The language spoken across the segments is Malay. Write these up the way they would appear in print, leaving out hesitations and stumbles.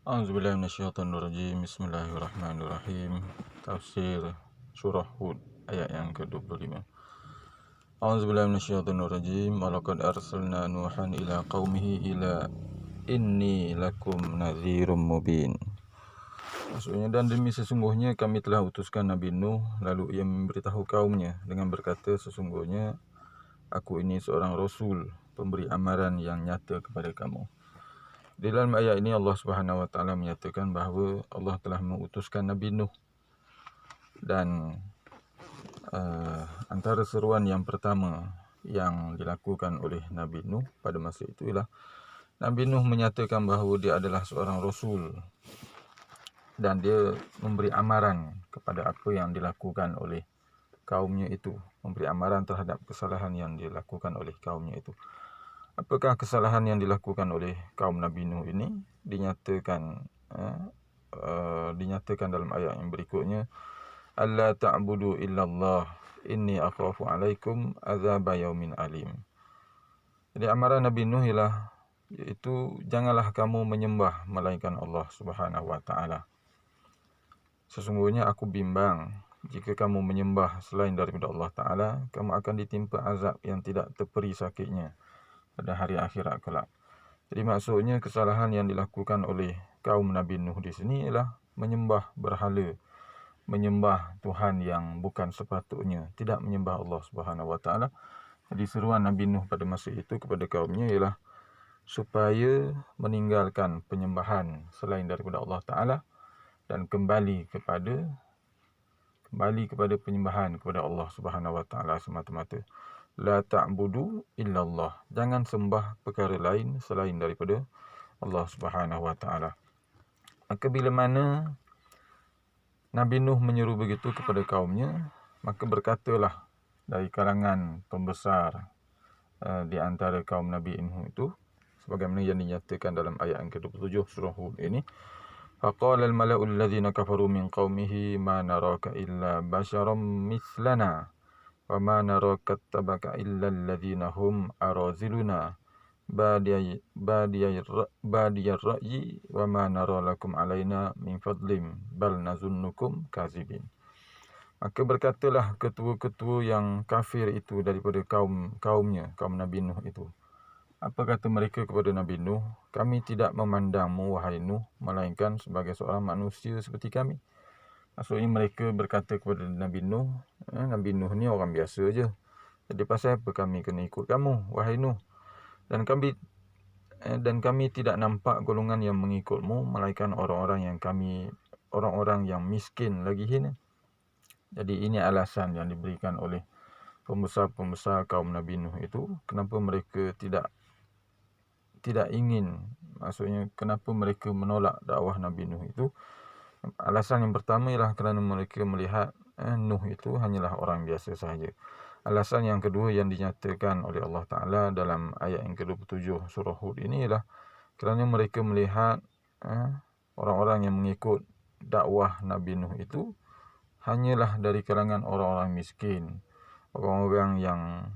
A'udzubillahi minasyaitonirrajim. Bismillahirrahmanirrahim. Tafsir surah Hud ayat yang ke-25. A'udzubillahi minasyaitonirrajim. Walaqad arsalna Nuhan ila qaumihi ila inni lakum nadhirum mubin. Maksudnya, dan demi sesungguhnya kami telah utuskan Nabi Nuh, lalu ia memberitahu kaumnya dengan berkata, sesungguhnya aku ini seorang rasul, pemberi amaran yang nyata kepada kamu. Di dalam ayat ini Allah Subhanahu Wa Taala menyatakan bahawa Allah telah mengutuskan Nabi Nuh, dan antara seruan yang pertama yang dilakukan oleh Nabi Nuh pada masa itu ialah Nabi Nuh menyatakan bahawa dia adalah seorang rasul, dan dia memberi amaran kepada apa yang dilakukan oleh kaumnya itu, memberi amaran terhadap kesalahan yang dilakukan oleh kaumnya itu. Apakah kesalahan yang dilakukan oleh kaum Nabi Nuh ini? Dinyatakan dalam ayat yang berikutnya, alla ta'budu illallah inni akhafu alaikum azab yaumin alim. Jadi amaran Nabi Nuh ialah, iaitu janganlah kamu menyembah melainkan Allah Subhanahu Wa Taala. Sesungguhnya aku bimbang jika kamu menyembah selain daripada Allah Taala, kamu akan ditimpa azab yang tidak terperi sakitnya pada hari akhirat kelak. Jadi maksudnya kesalahan yang dilakukan oleh kaum Nabi Nuh di sini ialah menyembah berhala, menyembah Tuhan yang bukan sepatutnya, tidak menyembah Allah Subhanahu Wa Taala. Jadi seruan Nabi Nuh pada masa itu kepada kaumnya ialah supaya meninggalkan penyembahan selain daripada Allah Taala dan kembali kepada penyembahan kepada Allah Subhanahu Wa Taala semata-mata. La ta'budu illallah, jangan sembah perkara lain selain daripada Allah Subhanahu Wa Taala. Maka bila mana Nabi Nuh menyeru begitu kepada kaumnya, maka berkatalah dari kalangan pembesar di antara kaum Nabi Nuh itu, sebagaimana yang dinyatakan dalam ayat yang ke-27 surah Hud ini, faqala al-mala'u alladhina kafaru min qaumihi ma naraka illa basharam mithlana wa ma naraka attabaka illa alladhina hum araziluna badiyar ra'yi wa ma nara lakum alaina min fadlim bal nazunnukum kazibin. Maka berkatalah ketua-ketua yang kafir itu daripada kaumnya, kaum Nabi Nuh itu. Apa kata mereka kepada Nabi Nuh? Kami tidak memandangmu, wahai Nuh, melainkan sebagai seorang manusia seperti kami. Maksudnya mereka berkata kepada Nabi Nuh, Nabi Nuh ni orang biasa je, jadi pasal apa kami kena ikut kamu, wahai Nuh? Dan kami tidak nampak golongan yang mengikutmu melainkan orang-orang yang miskin lagi hina. Jadi ini alasan yang diberikan oleh pembesar-pembesar kaum Nabi Nuh itu, kenapa mereka tidak ingin, maksudnya kenapa mereka menolak dakwah Nabi Nuh itu. Alasan yang pertama ialah kerana mereka melihat Nuh itu hanyalah orang biasa sahaja. Alasan yang kedua yang dinyatakan oleh Allah Ta'ala dalam ayat yang ke-27 surah Hud ini ialah kerana mereka melihat orang-orang yang mengikut dakwah Nabi Nuh itu hanyalah dari kalangan orang-orang miskin, orang-orang yang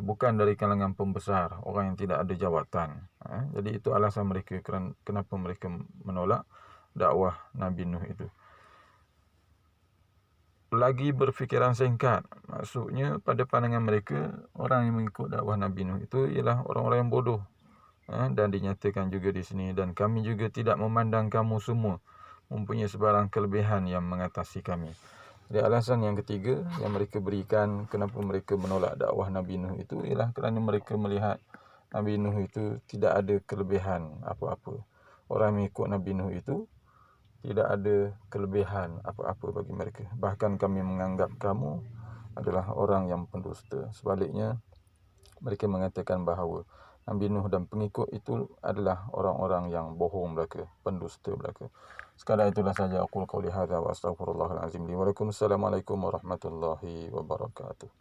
bukan dari kalangan pembesar, orang yang tidak ada jawatan. Jadi itu alasan mereka kenapa mereka menolak dakwah Nabi Nuh itu. Lagi berfikiran singkat, maksudnya pada pandangan mereka, orang yang mengikut dakwah Nabi Nuh itu ialah orang-orang yang bodoh. Dan dinyatakan juga di sini, dan kami juga tidak memandang kamu semua mempunyai sebarang kelebihan yang mengatasi kami. Jadi alasan yang ketiga yang mereka berikan kenapa mereka menolak dakwah Nabi Nuh itu ialah kerana mereka melihat Nabi Nuh itu tidak ada kelebihan apa-apa. Orang mengikut Nabi Nuh itu tidak ada kelebihan apa-apa bagi mereka. Bahkan kami menganggap kamu adalah orang yang pendusta. Sebaliknya, mereka mengatakan bahawa Nabi Nuh dan pengikut itu adalah orang-orang yang bohong belaka, pendusta belaka. Sekadar itulah saja aku qauli hadza wa astaghfirullahal azim li wa lakum. Assalamualaikum warahmatullahi wabarakatuh.